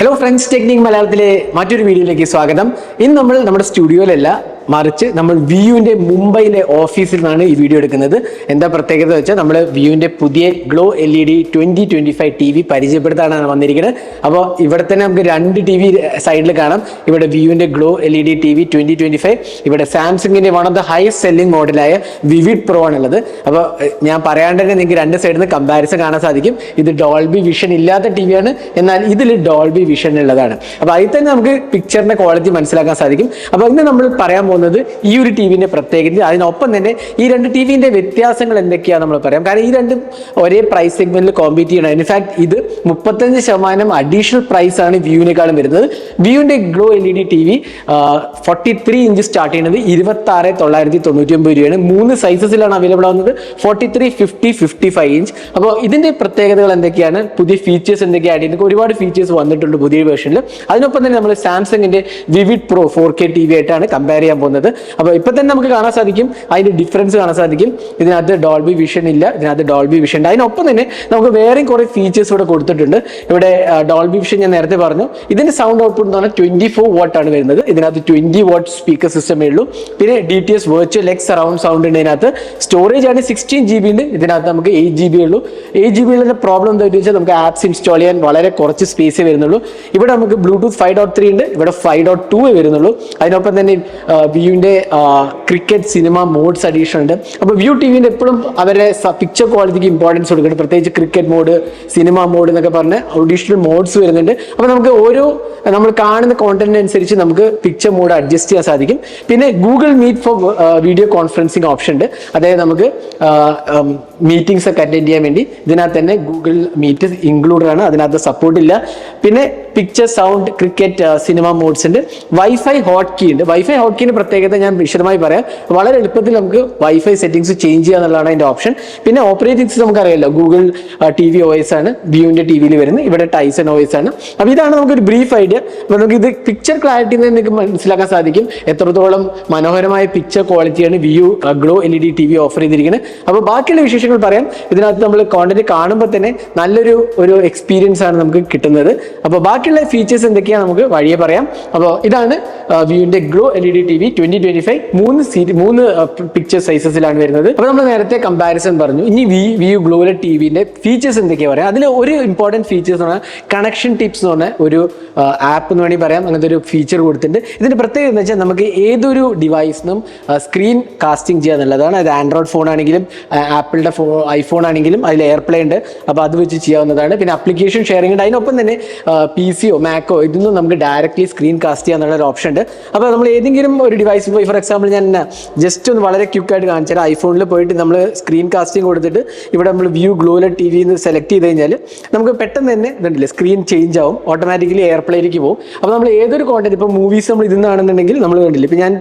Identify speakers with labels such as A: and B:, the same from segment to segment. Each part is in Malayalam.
A: ഹലോ ഫ്രണ്ട്സ്, ടെക്നിക് മലയാളത്തിലെ മറ്റൊരു വീഡിയോയിലേക്ക് സ്വാഗതം. ഇന്ന് നമ്മൾ നമ്മുടെ സ്റ്റുഡിയോയിലല്ല, മറിച്ച് നമ്മൾ വിയുവിന്റെ മുംബൈയിലെ ഓഫീസിൽ നിന്നാണ് ഈ വീഡിയോ എടുക്കുന്നത്. എന്താ പ്രത്യേകത വെച്ചാൽ നമ്മൾ വിയുവിന്റെ പുതിയ ഗ്ലോ LED 2025 TV പരിചയപ്പെടുത്താനാണ് വന്നിരിക്കുന്നത്. അപ്പോൾ ഇവിടെ തന്നെ നമുക്ക് രണ്ട് TV സൈഡിൽ കാണാം. ഇവിടെ വിയുവിന്റെ ഗ്ലോ LED TV 2025, ഇവിടെ സാംസങ്ങിന്റെ one of the highest selling മോഡലായ വിവിഡ് പ്രോ ആണുള്ളത്. അപ്പോൾ ഞാൻ പറയാണ്ട് തന്നെ നിങ്ങൾക്ക് രണ്ട് സൈഡിൽ നിന്ന് കമ്പാരിസൺ കാണാൻ സാധിക്കും. ഇത് ഡോൾബി വിഷൻ ഇല്ലാത്ത TV ആണ്, എന്നാൽ ഇതിൽ ഡോൾബി വിഷൻ ഉള്ളതാണ്. അപ്പോൾ അതിൽ തന്നെ നമുക്ക് പിക്ചറിന്റെ ക്വാളിറ്റി മനസ്സിലാക്കാൻ സാധിക്കും. അപ്പോൾ ഇന്ന് നമ്മൾ പറയാൻ പോകുന്നത് ഈ ഒരു ടിവിന്റെ പ്രത്യേകത, അതിനൊപ്പം തന്നെ ഈ രണ്ട് ടിവിന്റെ വ്യത്യാസങ്ങൾ എന്തൊക്കെയാണ് നമ്മൾ പറയാം. കാരണം ഈ രണ്ടും ഒരേ പ്രൈസ് സെഗ്മെന്റിൽ കോമ്പീറ്റ് ചെയ്യണം. ഇൻഫാക്ട് ഇത് 35% അഡീഷണൽ പ്രൈസ് ആണ് വിയുവിനേക്കാളും വരുന്നത്. വിയുവിന്റെ Glo LED TV 43 inch start ചെയ്യുന്നത് 26,999 രൂപയാണ്. 3 സൈസസിലാണ് അവൈലബിൾ ആവുന്നത്: 43, 50, 55 ഇഞ്ച്. അപ്പോൾ ഇതിന്റെ പ്രത്യേകതകൾ എന്തൊക്കെയാണ്, പുതിയ ഫീച്ചേഴ്സ് എന്തൊക്കെയാണ്, ഇതിന് ഒരുപാട് ഫീച്ചേഴ്സ് വന്നിട്ടുണ്ട് പുതിയ വേർഷനിൽ. അതിനൊപ്പം തന്നെ നമ്മൾ സാംസങ്ങിന്റെ വിവിഡ് പ്രോ 4K TV ആയിട്ടാണ് കമ്പയർ ചെയ്യാൻ പോകുന്നത്. അപ്പോൾ ഇപ്പൊ തന്നെ നമുക്ക് കാണാൻ സാധിക്കും, അതിന്റെ ഡിഫറൻസ് കാണാൻ സാധിക്കും. ഇതിനകത്ത് ഡോൾബി വിഷൻ ഇല്ല, ഇതിനകത്ത് ഡോൾബി വിഷൻ ഉണ്ട്. അതിനൊപ്പം തന്നെ നമുക്ക് വേറെയും കുറെ ഫീച്ചേഴ്സ് ഇവിടെ കൊടുത്തിട്ടുണ്ട്. ഇവിടെ ഡോൾബി വിഷൻ ഞാൻ നേരത്തെ പറഞ്ഞു. ഇതിന്റെ സൗണ്ട് ഔട്ട്പുട്ട് എന്ന് പറഞ്ഞാൽ 24 വാട്ട് ആണ് വരുന്നത്. ഇതിനകത്ത് 20 വാട്ട് സ്പീക്കർ സിസ്റ്റമേ ഉള്ളൂ. പിന്നെ DTS virtual X surround sound ഉണ്ട്. ഇതിനകത്ത് സ്റ്റോറേജ് ആണ് 16 GB ഉണ്ട്. ഇതിനകത്ത് നമുക്ക് 8 GB ഉള്ളൂ. 8 GB ഉള്ള പ്രോബ്ലം എന്താ വെച്ചാൽ നമുക്ക് ആപ്സ് ഇൻസ്റ്റാൾ ചെയ്യാൻ വളരെ കുറച്ച് സ്പേസേ വരുന്നുള്ളൂ. ഇവിടെ നമുക്ക് ബ്ലൂടൂത്ത് 5.3 ഉണ്ട്, ഇവിടെ 5.2 വരുന്നുള്ളൂ. അതിനൊപ്പം തന്നെ വ്യൂവിന്റെ ക്രിക്കറ്റ് സിനിമ മോഡ്സ് അഡീഷൻ ഉണ്ട്. അപ്പോൾ വ്യൂ ടിവിന്റെ എപ്പോഴും അവരെ പിക്ചർ ക്വാളിറ്റിക്ക് ഇമ്പോർട്ടൻസ് കൊടുക്കുന്നുണ്ട്. പ്രത്യേകിച്ച് ക്രിക്കറ്റ് മോഡ്, സിനിമ മോഡ് എന്നൊക്കെ പറഞ്ഞ് അഡീഷണൽ മോഡ്സ് വരുന്നുണ്ട്. അപ്പോൾ നമുക്ക് ഓരോ നമ്മൾ കാണുന്ന കോണ്ടന്റ് അനുസരിച്ച് നമുക്ക് പിക്ചർ മോഡ് അഡ്ജസ്റ്റ് ചെയ്യാൻ സാധിക്കും. പിന്നെ Google Meet for video conferencing option ഉണ്ട്. അതായത് നമുക്ക് മീറ്റിംഗ്സ് ഒക്കെ അറ്റൻഡ് ചെയ്യാൻ വേണ്ടി ഇതിനകത്ത് തന്നെ ഗൂഗിൾ മീറ്റ് ഇൻക്ലൂഡഡ് ആണ്, അതിനകത്ത് സപ്പോർട്ട് ഇല്ല. പിന്നെ picture, sound, cricket, cinema modes ഉണ്ട്. വൈഫൈ ഹോട്ട് കീ ഉണ്ട്. വൈഫൈ ഹോട്ട് കീന്റെ പ്രത്യേകത ഞാൻ വിശദമായി പറയാം. വളരെ എളുപ്പത്തിൽ നമുക്ക് വൈഫൈ സെറ്റിംഗ്സ് ചേഞ്ച് ചെയ്യുക എന്നുള്ളതാണ് അതിന്റെ ഓപ്ഷൻ. പിന്നെ ഓപ്പറേറ്റിംഗ് സിസ്റ്റം നമുക്കറിയാമല്ലോ, ഗൂഗിൾ TV OS ആണ് വ്യൂവിന്റെ ടിവിയിൽ വരുന്നത്. ഇവിടെ ടൈസൺ OS ആണ്. അപ്പോൾ ഇതാണ് നമുക്കൊരു ബ്രീഫ് ഐഡിയ. അപ്പോൾ നമുക്ക് ഇത് പിക്ചർ ക്ലാരിറ്റി നിങ്ങൾക്ക് മനസ്സിലാക്കാൻ സാധിക്കും എത്രത്തോളം മനോഹരമായ പിക്ചർ ക്വാളിറ്റിയാണ് view glow LED TV offer ചെയ്തിരിക്കുന്നത്. അപ്പോൾ ബാക്കിയുള്ള വിശേഷങ്ങൾ പറയാം. ഇതിനകത്ത് നമ്മൾ കോണ്ടന്റ് കാണുമ്പോൾ തന്നെ നല്ലൊരു എക്സ്പീരിയൻസ് ആണ് നമുക്ക് കിട്ടുന്നത്. അപ്പോൾ ബാക്കിയുള്ള ഫീച്ചേഴ്സ് എന്തൊക്കെയാണ് നമുക്ക് വഴിയെ പറയാം. അപ്പോൾ ഇതാണ് വ്യൂവിന്റെ ഗ്ലോ LED TV 2025. 3 പിക്ചർ സൈസസിലാണ് വരുന്നത്. അപ്പോൾ നമ്മൾ നേരത്തെ കമ്പാരിസൺ പറഞ്ഞു. ഇനി വ്യൂ ഗ്ലോ ടിവിന്റെ ഫീച്ചേഴ്സ് എന്തൊക്കെയാണ് പറയാം. അതിൽ ഒരു ഇമ്പോർട്ടൻറ്റ് ഫീച്ചേഴ്സ് എന്ന് പറഞ്ഞാൽ കണക്ഷൻ ടിപ്സ് എന്ന് പറഞ്ഞ ഒരു ആപ്പ് എന്ന് വേണമെങ്കിൽ പറയാം. അങ്ങനത്തെ ഒരു ഫീച്ചർ കൊടുത്തിട്ടുണ്ട്. ഇതിന്റെ പ്രത്യേകത എന്ന് വെച്ചാൽ നമുക്ക് ഏതൊരു ഡിവൈസിനും സ്ക്രീൻ കാസ്റ്റിംഗ് ചെയ്യുക എന്നുള്ളതാണ്. അത് ആൻഡ്രോയിഡ് ഫോൺ ആണെങ്കിലും ആപ്പിളിന്റെ ഐഫോൺ ആണെങ്കിലും അതിൽ എയർപ്ലേ ഉണ്ട്. അപ്പോൾ അത് വെച്ച് ചെയ്യാവുന്നതാണ്. പിന്നെ ആപ്ലിക്കേഷൻ ഷെയറിംഗ് ഉണ്ട്. അതിനൊപ്പം തന്നെ PCയോ മാക്കോ ഇതൊന്നും നമുക്ക് ഡയറക്റ്റ്ലി സ്ക്രീൻ കാസ്റ്റ് ചെയ്യുക എന്നുള്ള ഒരു ഓപ്ഷൻ ഉണ്ട്. അപ്പോൾ നമ്മൾ ഏതെങ്കിലും ഒരു ഡിവൈസിൽ പോയി, ഫോർ എക്സാമ്പിൾ ഞാൻ ജസ്റ്റ് ഒന്ന് വളരെ ക്വിക്കായിട്ട് കാണിച്ചാൽ, ഐഫോണിൽ പോയിട്ട് നമ്മൾ സ്ക്രീൻ കാസ്റ്റിംഗ് കൊടുത്തിട്ട് ഇവിടെ നമ്മൾ വ്യൂ ഗ്ലോ TV സെലക്ട് ചെയ്ത് കഴിഞ്ഞാൽ നമുക്ക് പെട്ടെന്ന് തന്നെ ഇതുണ്ടല്ലേ സ്ക്രീൻ ചേഞ്ച് ആവും, ഓട്ടോമാറ്റിക്കലി എയർപ്ലേയിലേക്ക് പോകും. അപ്പോൾ നമ്മൾ ഏതൊരു കോണ്ടന്റ്, ഇപ്പോൾ മൂവീസ് നമ്മൾ ഇതിന്നാണെന്നുണ്ടെങ്കിൽ നമ്മൾ കണ്ടില്ല, ഇപ്പോൾ ഞാൻ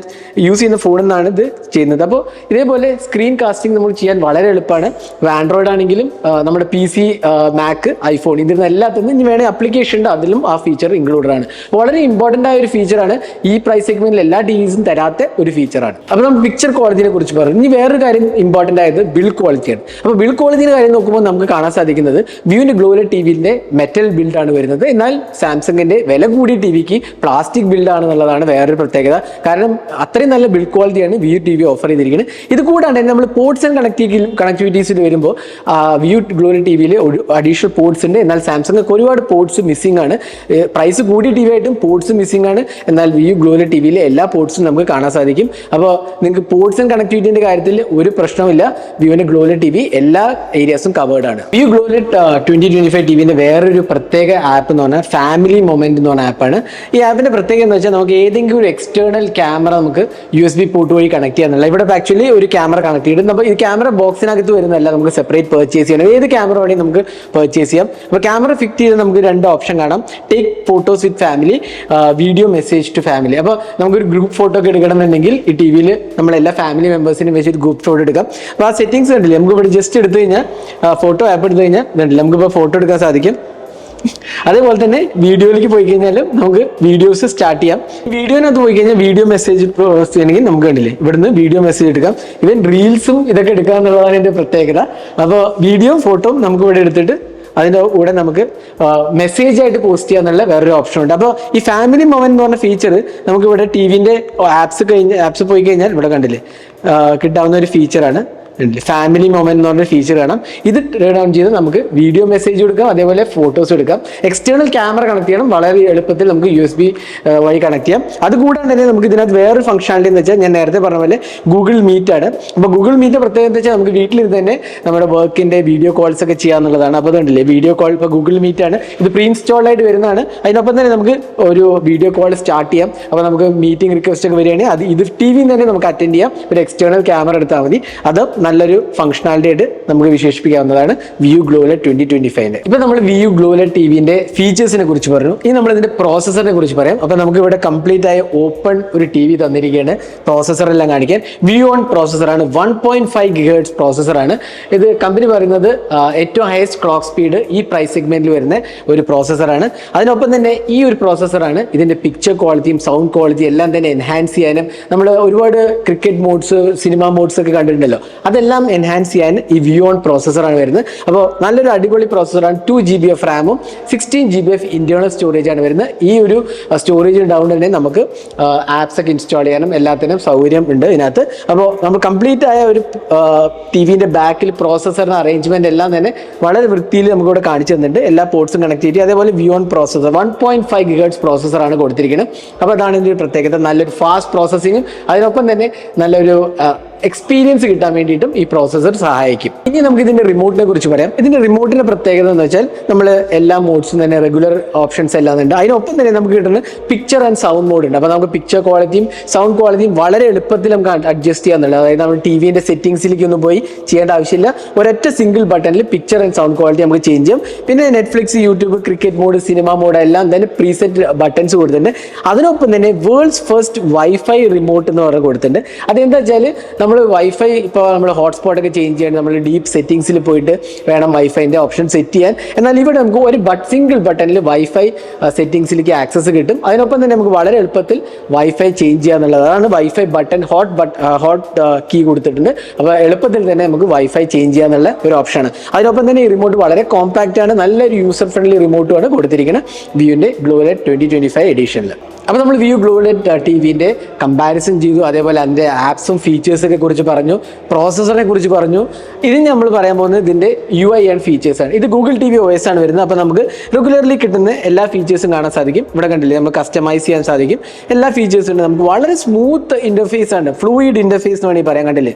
A: യൂസ് ചെയ്യുന്ന ഫോണിൽ നിന്നാണ് ഇത് ചെയ്യുന്നത്. അപ്പോൾ ഇതേപോലെ സ്ക്രീൻ കാസ്റ്റിംഗ് നമ്മൾ ചെയ്യാൻ വളരെ എളുപ്പമാണ്. ഇപ്പോൾ ആൻഡ്രോയിഡ് ആണെങ്കിലും നമ്മുടെ PC, മാക്ക്, ഐഫോൺ ഇതിൽ എല്ലാത്തിനും ഇനി വേണമെങ്കിൽ ആപ്ലിക്കേഷൻ ഉണ്ട്, അതിലും ആ ഫീച്ചർ ഇൻക്ലൂഡഡ് ആണ്. വളരെ ഇമ്പോർട്ടൻ്റ് ആയ ഒരു ഫീച്ചറാണ്. ഈ പ്രൈസ് സെഗ്മെന്റിൽ എല്ലാ TVസും തരാത്ത ഒരു ഫീച്ചറാണ്. അപ്പോൾ നമ്മൾ പിക്ചർ ക്വാളിറ്റിയെ കുറിച്ച് പറഞ്ഞു. ഇനി വേറൊരു കാര്യം ഇമ്പോർട്ടൻ്റ് ആയത് ബിൽഡ് ക്വാളിറ്റിയാണ്. അപ്പോൾ ബിൽഡ് ക്വാളിറ്റിയുടെ കാര്യം നോക്കുമ്പോൾ നമുക്ക് കാണാൻ സാധിക്കുന്നത് വ്യൂവിന്റെ ഗ്ലോ ടിവിന്റെ മെറ്റൽ ബിൽഡാണ് വരുന്നത്. എന്നാൽ സാംസങ്ങിന്റെ വില കൂടിയ ടിവിക്ക് പ്ലാസ്റ്റിക് ബിൽഡ് ആണെന്നുള്ളതാണ് വേറൊരു പ്രത്യേകത. കാരണം അത്രയും നല്ല ബിൽഡ് ക്വാളിറ്റിയാണ് വ്യൂ TV ഓഫർ ചെയ്തിരിക്കുന്നത്. ഇത് കൂടാണ്ട് തന്നെ നമ്മൾ പോർട്സ് ആൻഡ് കണക്ടിവിറ്റീസിൽ വരുമ്പോൾ വ്യൂ ഗ്ലോ ടിവിയിൽ അഡീഷണൽ പോർട്സ് ഉണ്ട്. എന്നാൽ സാംസങ് ഒരുപാട് പോർട്സ് മിസ്സിംഗ് ആണ്. പ്രൈസ് കൂടിയ TV ആയിട്ടും പോർട്സ് മിസ്സിംഗ് ആണ്. എന്നാൽ വ്യൂ ഗ്ലോ ടിവിയിലെ എല്ലാ പോർട്സും നമുക്ക് കാണാൻ സാധിക്കും. അപ്പോൾ നിങ്ങൾക്ക് പോർട്സ് ആൻഡ് കണക്ടിവിറ്റിന്റെ കാര്യത്തിൽ ഒരു പ്രശ്നമില്ല. വ്യൂവിന്റെ ഗ്ലോ TV എല്ലാ ഏരിയാസും കവേർഡ് ആണ്. വ്യൂ ഗ്ലോ 2025 ടിവിന്റെ വേറൊരു പ്രത്യേക ആപ്പ് എന്ന് പറഞ്ഞാൽ ഫാമിലി മൊമെന്റ് എന്ന് പറഞ്ഞ ആപ്പാണ്. ഈ ആപ്പിന്റെ പ്രത്യേകത എന്ന് വെച്ചാൽ നമുക്ക് ഏതെങ്കിലും ഒരു എക്സ്റ്റേണൽ ക്യാമറ നമുക്ക് USB പോർട്ട് വഴി കണക്ട് ചെയ്യാന്നുള്ള. ഇവിടെ ആക്ച്വലി ഒരു ക്യാമറ കണക്ട് ചെയ്തിട്ട് അപ്പോൾ ഈ ക്യാമറ ബോക്സിനകത്ത് വരുന്നതല്ല, നമുക്ക് സെപ്പറേറ്റ് പർച്ചേസ് ചെയ്യണം. ഏത് ക്യാമറ വേണമെങ്കിൽ നമുക്ക് പർച്ചേസ് ചെയ്യാം. അപ്പോൾ ക്യാമറ ഫിറ്റ് ചെയ്ത് നമുക്ക് 2 ഓപ്ഷൻ കാണാം: take photos with family, video message to family. അപ്പോൾ നമുക്കൊരു ഗ്രൂപ്പ് ഫോട്ടോ ഒക്കെ എടുക്കണമെന്നുണ്ടെങ്കിൽ ഈ ടിവിയിൽ നമ്മളെല്ലാ ഫാമിലി മെമ്പേഴ്സിനും വെച്ചിട്ട് ഗ്രൂപ്പ് ഫോട്ടോ എടുക്കാം. അപ്പോൾ ആ സെറ്റിംഗ്സ് കണ്ടില്ലേ, നമുക്ക് ഇവിടെ ജസ്റ്റ് എടുത്തു കഴിഞ്ഞാൽ ഫോട്ടോ ആപ്പ് എടുത്തു കഴിഞ്ഞാൽ കണ്ടില്ലേ നമുക്കിപ്പോൾ ഫോട്ടോ എടുക്കാൻ സാധിക്കും. അതേപോലെ തന്നെ വീഡിയോയിലേക്ക് പോയി കഴിഞ്ഞാലും നമുക്ക് വീഡിയോസ് സ്റ്റാർട്ട് ചെയ്യാം. വീഡിയോനകത്ത് പോയി കഴിഞ്ഞാൽ വീഡിയോ മെസ്സേജ് ചെയ്യണമെങ്കിൽ നമുക്ക് കണ്ടില്ലേ ഇവിടുന്ന് വീഡിയോ മെസ്സേജ് എടുക്കാം. ഇവൻ റീൽസും ഇതൊക്കെ എടുക്കുക എന്നുള്ളതാണ് എൻ്റെ പ്രത്യേകത. അപ്പോൾ വീഡിയോ ഫോട്ടോ നമുക്ക് ഇവിടെ എടുത്തിട്ട് അതിൻ്റെ കൂടെ നമുക്ക് മെസ്സേജ് ആയിട്ട് പോസ്റ്റ് ചെയ്യാന്നുള്ള വേറൊരു ഓപ്ഷൻ ഉണ്ട്. അപ്പോൾ ഈ ഫാമിലി മൊമെന്റ് എന്ന് പറഞ്ഞ ഫീച്ചർ നമുക്ക് ഇവിടെ ടിവിന്റെ ആപ്സ് പോയി കഴിഞ്ഞാൽ ഇവിടെ കണ്ടില്ലേ കിട്ടാവുന്ന ഒരു ഫീച്ചറാണ് ഫാമിലി മൊമെന്റ് എന്ന് പറഞ്ഞ ഫീച്ചർ കാണാം. ഇത് ടേൺ ഓൺ ചെയ്ത് നമുക്ക് വീഡിയോ മെസ്സേജ് കൊടുക്കാം, അതേപോലെ ഫോട്ടോസ് എടുക്കാം. എക്സ്റ്റേണൽ ക്യാമറ കണക്ട് ചെയ്യണം, വളരെ എളുപ്പത്തിൽ നമുക്ക് USB വഴി കണക്ട് ചെയ്യാം. അതുകൂടാതെ തന്നെ നമുക്ക് ഇതിനകത്ത് വേറൊരു ഫംഗ്ഷനാലിറ്റി എന്ന് വെച്ചാൽ ഞാൻ നേരത്തെ പറഞ്ഞ പോലെ ഗൂഗിൾ മീറ്റ് ആണ്. അപ്പോൾ ഗൂഗിൾ മീറ്റ് പ്രത്യേകത എന്ന് വെച്ചാൽ നമുക്ക് വീട്ടിലിരുന്ന് തന്നെ നമ്മുടെ വർക്കിന്റെ വീഡിയോ കോൾസ് ഒക്കെ ചെയ്യാന്നുള്ളതാണ്. അപ്പോൾ അതുകൊണ്ടല്ലേ വീഡിയോ കോൾ ഇപ്പോൾ ഗൂഗിൾ മീറ്റ് ആണ്, ഇത് പ്രീ ഇൻസ്റ്റാൾഡ് ആയിട്ട് വരുന്നതാണ്. അതിനൊപ്പം തന്നെ നമുക്ക് ഒരു വീഡിയോ കോൾ സ്റ്റാർട്ട് ചെയ്യാം. അപ്പോൾ നമുക്ക് മീറ്റിംഗ് റിക്വസ്റ്റ് ഒക്കെ വരികയാണെങ്കിൽ ഇത് TV തന്നെ നമുക്ക് അറ്റൻഡ് ചെയ്യാം. ഒരു എക്സ്റ്റേണൽ ക്യാമറ എടുത്താൽ മതി. അത് നല്ലൊരു ഫംഗ്ഷനാലിറ്റി ആയിട്ട് നമുക്ക് വിശേഷിപ്പിക്കാവുന്നതാണ് Viu GloLED 2025. ഇപ്പൊ നമ്മൾ Viu GloLED ടിവിന്റെ ഫീച്ചേഴ്സിനെ കുറിച്ച് പറഞ്ഞു. ഇനി നമ്മൾ ഇതിന്റെ പ്രോസസറിനെ കുറിച്ച് പറയാം. അപ്പൊ നമുക്ക് ഇവിടെ കംപ്ലീറ്റ് ആയ ഓപ്പൺ ഒരു TV തന്നിരിക്കുകയാണ്. പ്രോസസർ എല്ലാം കാണിക്കാൻ Vion പ്രോസസറാണ്, 1.5 GHz പ്രോസസറാണ്. ഇത് കമ്പനി പറയുന്നത് ഏറ്റവും ഹയസ്റ്റ് ക്ലോക്ക് സ്പീഡ് ഈ പ്രൈസ് സെഗ്മെന്റിൽ വരുന്ന ഒരു പ്രോസസറാണ്. അതിനൊപ്പം തന്നെ ഈ ഒരു പ്രോസസറാണ് ഇതിന്റെ പിക്ചർ ക്വാളിറ്റിയും സൗണ്ട് ക്വാളിറ്റിയും എല്ലാം തന്നെ എൻഹാൻസ് ചെയ്യാനും, നമ്മൾ ഒരുപാട് ക്രിക്കറ്റ് മോഡ്സ് സിനിമ മോഡ്സ് ഒക്കെ കണ്ടിട്ടുണ്ടല്ലോ, അതെല്ലാം എൻഹാൻസ് ചെയ്യാൻ ഈ Vion പ്രോസസറാണ് വരുന്നത്. അപ്പോൾ നല്ലൊരു അടിപൊളി പ്രോസസറാണ്. 2 GB ഓഫ് റാമും 16 GB ഓഫ് ഇന്റേണൽ സ്റ്റോറേജ് ആണ് വരുന്നത്. ഈ ഒരു സ്റ്റോറേജ് ഉണ്ടാവുകൊണ്ട് തന്നെ നമുക്ക് ആപ്സ് ഒക്കെ ഇൻസ്റ്റാൾ ചെയ്യാനും എല്ലാത്തിനും സൗകര്യം ഉണ്ട് ഇതിനകത്ത്. അപ്പോൾ നമ്മൾ കംപ്ലീറ്റ് ആയ ഒരു ടിവിന്റെ ബാക്കിൽ പ്രോസസറിന് അറേഞ്ച്മെന്റ് എല്ലാം തന്നെ വളരെ വൃത്തിയിൽ നമുക്ക് ഇവിടെ കാണിച്ചു തന്നിട്ടുണ്ട്. എല്ലാ പോർട്സും കണക്ട് ചെയ്തിട്ട് അതേപോലെ Vion പ്രോസസർ 1.5 GHz പ്രോസസറാണ് കൊടുത്തിരിക്കുന്നത്. അപ്പോൾ അതാണ് ഇതിന്റെ പ്രത്യേകത. നല്ലൊരു ഫാസ്റ്റ് പ്രോസസ്സിങ്ങും അതിനൊപ്പം തന്നെ നല്ലൊരു എക്സ്പീരിയൻസ് കിട്ടാൻ വേണ്ടിയിട്ടും ഈ പ്രോസസർ സഹായിക്കും. ഇനി നമുക്ക് ഇതിന്റെ റിമോട്ടിനെ കുറിച്ച് പറയാം. ഇതിന്റെ റിമോട്ടിന്റെ പ്രത്യേകത എന്ന് വെച്ചാൽ നമ്മൾ എല്ലാ മോഡ്സും തന്നെ റെഗുലർ ഓപ്ഷൻസ് എല്ലാം ഉണ്ട്. അതിനൊപ്പം തന്നെ നമുക്ക് കിട്ടുന്ന പിക്ചർ ആൻഡ് സൗണ്ട് മോഡ് ഉണ്ട്. അപ്പോൾ നമുക്ക് പിക്ചർ ക്വാളിറ്റിയും സൗണ്ട് ക്വാളിറ്റിയും വളരെ എളുപ്പത്തിൽ നമുക്ക് അഡ്ജസ്റ്റ് ചെയ്യാന്നുള്ളത്. അതായത് നമ്മൾ ടിവിന്റെ സെറ്റിംഗ്സിലേക്ക് ഒന്നും പോയി ചെയ്യേണ്ട ആവശ്യമില്ല. ഒരൊറ്റ സിംഗിൾ ബട്ടണിൽ പിക്ചർ ആൻഡ് സൗണ്ട് ക്വാളിറ്റി നമുക്ക് ചേഞ്ച് ചെയ്യാം. പിന്നെ Netflix, YouTube, cricket mode, cinema mode എല്ലാം തന്നെ പ്രീസെറ്റ് ബട്ടൺസ് കൊടുത്തിട്ടുണ്ട്. അതിനൊപ്പം തന്നെ വേൾഡ്സ് ഫസ്റ്റ് വൈഫൈ റിമോട്ട് എന്ന് പറഞ്ഞ് കൊടുത്തിട്ടുണ്ട്. അതെന്താ വെച്ചാൽ നമ്മൾ വൈഫൈ ഇപ്പോൾ നമ്മൾ ഹോട്ട്സ്പോട്ട് ഒക്കെ ചേഞ്ച് ചെയ്യാൻ നമ്മൾ ഡീപ്പ് സെറ്റിംഗ്സിൽ പോയിട്ട് വേണം വൈഫൈൻ്റെ ഓപ്ഷൻ സെറ്റ് ചെയ്യാൻ. എന്നാൽ ഇവിടെ നമുക്ക് ഒരു സിംഗിൾ ബട്ടണിൽ വൈഫൈ സെറ്റിംഗ്സിലേക്ക് ആക്സസ് കിട്ടും. അതിനൊപ്പം തന്നെ നമുക്ക് വളരെ എളുപ്പത്തിൽ വൈഫൈ ചേഞ്ച് ചെയ്യുക എന്നുള്ളത്. അതാണ് വൈഫൈ ബട്ടൺ ഹോട്ട് കീ കൊടുത്തിട്ടുണ്ട്. അപ്പോൾ എളുപ്പത്തിൽ തന്നെ നമുക്ക് വൈഫൈ ചേഞ്ച് ചെയ്യുക എന്നുള്ള ഒരു ഓപ്ഷനാണ്. അതിനൊപ്പം തന്നെ ഈ റിമോട്ട് വളരെ കോമ്പാക്റ്റ് ആണ്, നല്ലൊരു യൂസർ ഫ്രണ്ട്ലി റിമോട്ടുമാണ് കൊടുത്തിരിക്കുന്നത് Viuന്റെ GloLED 2025 എഡിഷനിൽ. അപ്പോൾ നമ്മൾ Viu GloLED ടിവിന്റെ കമ്പാരിസൺ ചെയ്തു, അതേപോലെ അതിൻ്റെ ആപ്സും ഫീച്ചേഴ്സൊക്കെ കുറിച്ച് പറഞ്ഞു, പ്രോസസറിനെ കുറിച്ച് പറഞ്ഞു. ഇതിന് നമ്മൾ പറയാൻ പോകുന്നത് ഇതിൻ്റെ UI ആൻഡ് ഫീച്ചേഴ്സാണ്. ഇത് Google TV OS ആണ് വരുന്നത്. അപ്പോൾ നമുക്ക് റെഗുലർലി കിട്ടുന്ന എല്ലാ ഫീച്ചേഴ്സും കാണാൻ സാധിക്കും. ഇവിടെ കണ്ടില്ലേ, നമുക്ക് കസ്റ്റമൈസ് ചെയ്യാൻ സാധിക്കും. എല്ലാ ഫീച്ചേഴ്സും ഉണ്ട്. നമുക്ക് വളരെ സ്മൂത്ത് ഇൻ്റർഫേസ് ആണ്, ഫ്ലൂയിഡ് ഇൻ്റർഫേസ് എന്ന് വേണമെങ്കിൽ പറയാൻ. കണ്ടില്ലേ,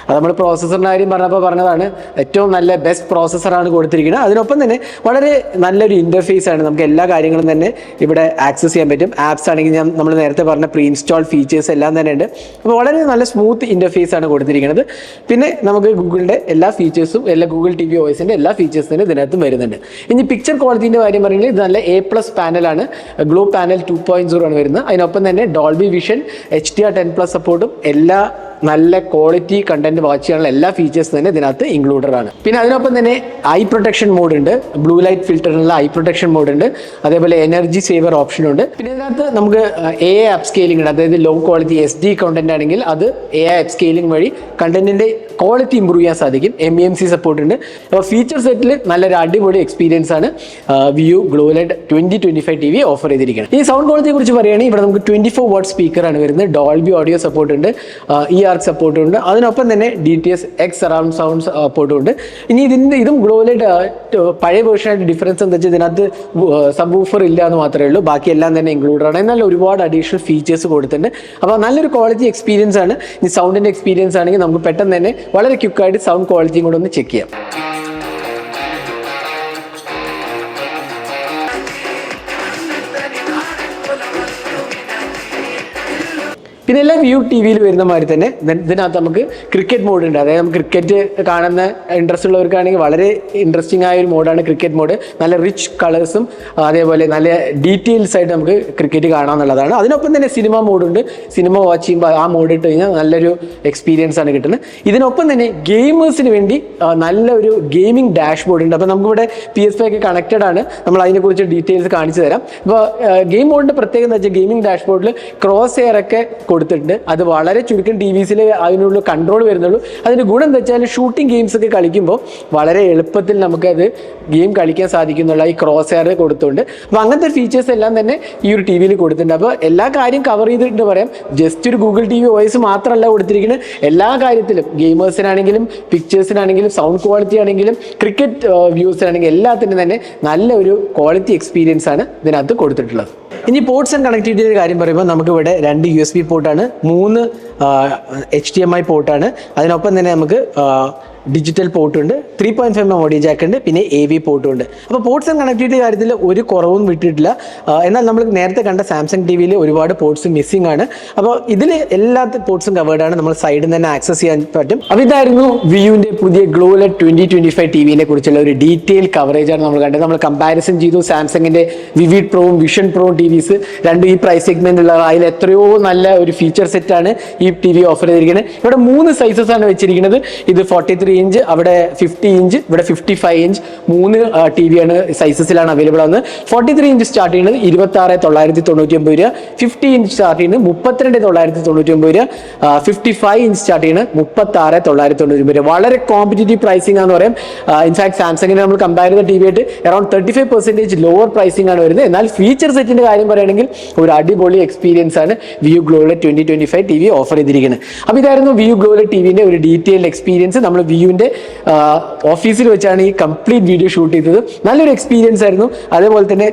A: അത് നമ്മൾ പ്രോസസറിൻ്റെ കാര്യം പറഞ്ഞതാണ്. ഏറ്റവും നല്ല ബെസ്റ്റ് പ്രോസസറാണ് കൊടുത്തിരിക്കുന്നത്. അതിനൊപ്പം തന്നെ വളരെ നല്ലൊരു ഇൻ്റർഫേസ് ആണ്. നമുക്ക് എല്ലാ കാര്യങ്ങളും തന്നെ ഇവിടെ ആക്സസ് ചെയ്യാൻ പറ്റും. ആപ്സ് ആണെങ്കിൽ നമ്മൾ നേരത്തെ പറഞ്ഞ പ്രീ ഇൻസ്റ്റാൾ ഫീച്ചേഴ്സ് എല്ലാം തന്നെ ഉണ്ട്. അപ്പോൾ വളരെ നല്ല സ്മൂത്ത് ഇൻ്റർഫേസ് ആണ് കൊടുത്തിരിക്കുന്നത്. പിന്നെ നമുക്ക് ഗൂഗിളിൻ്റെ എല്ലാ ഫീച്ചേഴ്സും Google TV OSന്റെ എല്ലാ ഫീച്ചേഴ്സും ഇതിനകത്ത് വരുന്നുണ്ട്. ഇനി പിക്ചർ ക്വാളിറ്റിൻ്റെ കാര്യം പറയുന്നത് ഇത് നല്ല A+ പാനലാണ്, ഗ്ലോ പാനൽ 2.0 ആണ് വരുന്നത്. അതിനൊപ്പം തന്നെ ഡോൾബി വിഷൻ, HDR10+ സപ്പോർട്ടും എല്ലാ നല്ല ക്വാളിറ്റി കണ്ടന്റ് വാച്ച് ചെയ്യാനുള്ള എല്ലാ ഫീച്ചേഴ്സും തന്നെ ഇതിനകത്ത് ഇൻക്ലൂഡഡ് ആണ്. പിന്നെ അതിനൊപ്പം തന്നെ ഐ പ്രൊട്ടക്ഷൻ മോഡ് ഉണ്ട്, ബ്ലൂ ലൈറ്റ് ഫിൽറ്ററിനുള്ള ഐ പ്രൊട്ടക്ഷൻ മോഡ് ഉണ്ട്, അതേപോലെ എനർജി സേവർ ഓപ്ഷൻ ഉണ്ട്. പിന്നെ ഇതിനകത്ത് നമുക്ക് AI അപ്പ് സ്കെയിലിംഗ് ഉണ്ട്. അതായത് ലോ ക്വാളിറ്റി SD കണ്ടന്റ് ആണെങ്കിൽ അത് AI അപ്പ് സ്കെയിലിംഗ് വഴി കണ്ടന്റിന്റെ ക്വാളിറ്റി ഇമ്പ്രൂവ് ചെയ്യാൻ സാധിക്കും. MEMC സപ്പോർട്ട് ഉണ്ട്. അപ്പോൾ ഫീച്ചർ സെറ്റിൽ നല്ലൊരു അടിപൊളി എക്സ്പീരിയൻസ് ആണ് Viu GloLED 2025 TV ഓഫർ ചെയ്തിരിക്കുന്നത്. ഈ സൗണ്ട് ക്വാളിറ്റിയെ കുറിച്ച് പറയുകയാണെങ്കിൽ ഇവിടെ നമുക്ക് 24 വാട്ട് സ്പീക്കർ ആണ് വരുന്നത്. ഡോൾബി ഓഡിയോ സപ്പോർട്ട് ഉണ്ട്, സപ്പോർട്ട് ഉണ്ട്. അതിനൊപ്പം തന്നെ DTS X സറൗണ്ട് സൗണ്ട് സപ്പോർട്ടും ഉണ്ട്. ഇനി ഇതും GloLED പഴയ വേർഷനായിട്ട് ഡിഫറൻസ് എന്താ വെച്ചാൽ ഇതിനകത്ത് സബ് വൂഫർ ഇല്ല എന്ന് മാത്രമേ ഉള്ളൂ. ബാക്കി എല്ലാം തന്നെ ഇൻക്ലൂഡഡ് ആണ്. എന്നാൽ ഒരുപാട് അഡീഷണൽ ഫീച്ചേഴ്സ് കൊടുത്തിട്ടുണ്ട്. അപ്പോൾ നല്ലൊരു ക്വാളിറ്റി എക്സ്പീരിയൻസ് ആണ്. ഇനി സൗണ്ടിൻ്റെ എക്സ്പീരിയൻസ് ആണെങ്കിൽ നമുക്ക് പെട്ടെന്ന് തന്നെ വളരെ ക്വിക്കായിട്ട് സൗണ്ട് ക്വാളിറ്റിയും കൂടെ ഒന്ന് ചെക്ക് ചെയ്യാം. പിന്നെ എല്ലാം Viu TVയിൽ വരുന്ന മാതിരി തന്നെ ഇതിനകത്ത് നമുക്ക് ക്രിക്കറ്റ് മോഡ് ഉണ്ട്. അതായത് നമുക്ക് ക്രിക്കറ്റ് കാണുന്ന ഇൻട്രസ്റ്റ് ഉള്ളവർക്കാണെങ്കിൽ വളരെ ഇൻട്രസ്റ്റിംഗ് ആയ ഒരു മോഡാണ് ക്രിക്കറ്റ് മോഡ്. നല്ല റിച്ച് കളേഴ്സും അതേപോലെ നല്ല ഡീറ്റെയിൽസ് ആയിട്ട് നമുക്ക് ക്രിക്കറ്റ് കാണാമെന്നുള്ളതാണ്. അതിനൊപ്പം തന്നെ സിനിമ മോഡുണ്ട്. സിനിമ വാച്ച് ചെയ്യുമ്പോൾ ആ മോഡ് ഇട്ട് കഴിഞ്ഞാൽ നല്ലൊരു എക്സ്പീരിയൻസ് ആണ് കിട്ടുന്നത്. ഇതിനൊപ്പം തന്നെ ഗെയിമേഴ്സിന് വേണ്ടി നല്ലൊരു ഗെയിമിംഗ് ഡാഷ്ബോർഡ് ഉണ്ട്. അപ്പോൾ നമുക്കിവിടെ PS5 ഒക്കെ കണക്റ്റഡ് ആണ്. നമ്മൾ അതിനെക്കുറിച്ച് ഡീറ്റെയിൽസ് കാണിച്ചു തരാം. അപ്പോൾ ഗെയിം മോഡിൻ്റെ പ്രത്യേകത എന്ന് വെച്ചാൽ ഗെയിമിംഗ് ഡാഷ്ബോർഡിൽ ക്രോസ് എയർ ഒക്കെ കൊടുത്തിട്ടുണ്ട്. അത് വളരെ ചുരുക്കം TVസിൽ അതിനുള്ള കൺട്രോൾ വരുന്നുള്ളൂ. അതിൻ്റെ ഗുണം എന്താ വെച്ചാൽ ഷൂട്ടിംഗ് ഗെയിംസ് ഒക്കെ കളിക്കുമ്പോൾ വളരെ എളുപ്പത്തിൽ നമുക്കത് ഗെയിം കളിക്കാൻ സാധിക്കുന്നുള്ള ഈ ക്രോസ് എയർ കൊടുത്തുകൊണ്ട്. അപ്പോൾ അങ്ങനത്തെ ഫീച്ചേഴ്സ് എല്ലാം തന്നെ ഈ ഒരു TVയിൽ കൊടുത്തിട്ടുണ്ട്. അപ്പോൾ എല്ലാ കാര്യം കവർ ചെയ്തിട്ടുണ്ട് പറയാം. ജസ്റ്റ് ഒരു Google TV OS മാത്രമല്ല കൊടുത്തിരിക്കുന്നത്, എല്ലാ കാര്യത്തിലും ഗെയിമേഴ്സിനാണെങ്കിലും പിക്ചേഴ്സിനാണെങ്കിലും സൗണ്ട് ക്വാളിറ്റി ആണെങ്കിലും ക്രിക്കറ്റ് വ്യൂസിനാണെങ്കിലും എല്ലാത്തിനും തന്നെ നല്ല ഒരു ക്വാളിറ്റി എക്സ്പീരിയൻസ് ആണ് ഇതിനകത്ത് കൊടുത്തിട്ടുള്ളത്. ഇനി പോർട്സ് ആൻഡ് കണക്ടിവിറ്റിയുടെ കാര്യം പറയുമ്പോൾ നമുക്ക് ഇവിടെ 2 USB പോർട്ടാണ്, 3 HDMI പോർട്ടാണ്, അതിനൊപ്പം തന്നെ നമുക്ക് ഡിജിറ്റൽ പോർട്ടുണ്ട്, 3.5mm ഓഡിയോ ജാക്ക് ഉണ്ട്, പിന്നെ AV പോർട്ടും ഉണ്ട്. അപ്പോൾ പോർട്സ് ആൻഡ് കണക്ടിവിറ്റി കാര്യത്തിൽ ഒരു കുറവും വിട്ടിട്ടില്ല. എന്നാൽ നമ്മൾ നേരത്തെ കണ്ട സാംസങ് TVയിൽ ഒരുപാട് പോർട്സ് മിസ്സിംഗ് ആണ്. അപ്പോൾ ഇതിൽ എല്ലാ പോർട്സും കവേർഡ് ആണ്, നമ്മൾ സൈഡിൽ നിന്ന് തന്നെ ആക്സസ് ചെയ്യാൻ പറ്റും. അപ്പോൾ ഇതായിരുന്നു വിയുവിൻ്റെ പുതിയ ഗ്ലോലെറ്റ് 2025 TVനെ കുറിച്ചുള്ള ഒരു ഡീറ്റെയിൽ കവറേജ് ആണ് നമ്മൾ കണ്ടത്. നമ്മൾ കമ്പാരിസൺ ചെയ്തു സാംസങ്ങിൻ്റെ വിവിഡ് പ്രോവും വിഷൻ പ്രോവും TVs രണ്ടും ഈ പ്രൈസ് സെഗ്മെന്റിലുള്ള, അതിൽ എത്രയോ നല്ല ഒരു ഫീച്ചർ സെറ്റാണ് ഈ TV ഓഫർ ചെയ്തിരിക്കുന്നത്. ഇവിടെ 3 സൈസസ് ആണ് വെച്ചിരിക്കുന്നത്. ഇത് 43 ഇഞ്ച്, അവിടെ 50 ഇഞ്ച്, ഇവിടെ 55 ഇഞ്ച്, 3 TV ആണ് സൈസസിലാണ് അവൈലബിൾ ആവുന്നത്. 43 ഇഞ്ച് സ്റ്റാർട്ട് ചെയ്യുന്നത് 26,999 രൂപ, 50 ഇഞ്ച് സ്റ്റാർട്ട് ചെയ്യുന്നത് 32,999 രൂപ, 55 ഇഞ്ച് സ്റ്റാർട്ട് ചെയ്യുന്നത് 36,999 രൂപ. വളരെ കോമ്പറ്റീറ്റീവ് പ്രൈസിംഗ് ആണെന്ന് പറയാം. ഇൻഫാക്ട് സാംസങ്ങിനെ നമ്മൾ കമ്പയർ ചെയ്ത TV ആയിട്ട് അറൌണ്ട് 35% ലോവർ പ്രൈസിംഗ് ആണ് വരുന്നത്. എന്നാൽ ഫീച്ചർ സെറ്റിന്റെ കാര്യം പറയുകയാണെങ്കിൽ ഒരു അടിപൊളി എക്സ്പീരിയൻസ് ആണ് വിയു ഗ്ലോലെറ്റ് 2025 TV ഓഫർ ചെയ്തിരിക്കുന്നത്. അപ്പോൾ ഇതായിരുന്നു വിയു ഗ്ലോലെറ്റ് TVന്റെ ഒരു ഡീറ്റെയിൽഡ് എക്സ്പീരിയൻസ്. നമ്മൾ വിയുവിന്റെ ഓഫീസിൽ വെച്ചാണ് ഈ കംപ്ലീറ്റ് വീഡിയോ ഷൂട്ട് ചെയ്തത്. നല്ലൊരു എക്സ്പീരിയൻസ് ആയിരുന്നു. അതേപോലെ തന്നെ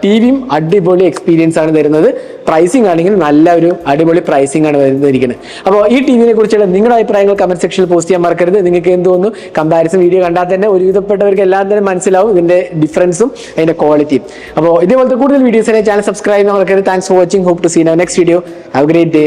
A: TVയും അടിപൊളി എക്സ്പീരിയൻസ് ആണ് തരുന്നത്. പ്രൈസിംഗ് ആണെങ്കിൽ നല്ല ഒരു അടിപൊളി പ്രൈസിംഗ് ആണ് വരുന്നിരിക്കുന്നത്. അപ്പോൾ ഈ TVനെ കുറിച്ചുള്ള നിങ്ങളുടെ അഭിപ്രായങ്ങൾ കമന്റ് സെക്ഷനിൽ പോസ്റ്റ് ചെയ്യാൻ മറക്കരുത്. നിങ്ങൾക്ക് എന്ത് തോന്നുന്നു? കമ്പാരിസൺ വീഡിയോ കണ്ടാൽ തന്നെ ഒരുവിധപ്പെട്ടവർക്ക് എല്ലാം തന്നെ മനസ്സിലാവും ഇതിന്റെ ഡിഫറൻസും അതിന്റെ ക്വാളിറ്റിയും. അപ്പോൾ ഇതേപോലത്തെ കൂടുതൽ വീഡിയോസിനെ ചാനൽ സബ്സ്ക്രൈബ് ചെയ്യാൻ മറക്കരുത്. Thanks for watching. Hope to see next video. Have a great day.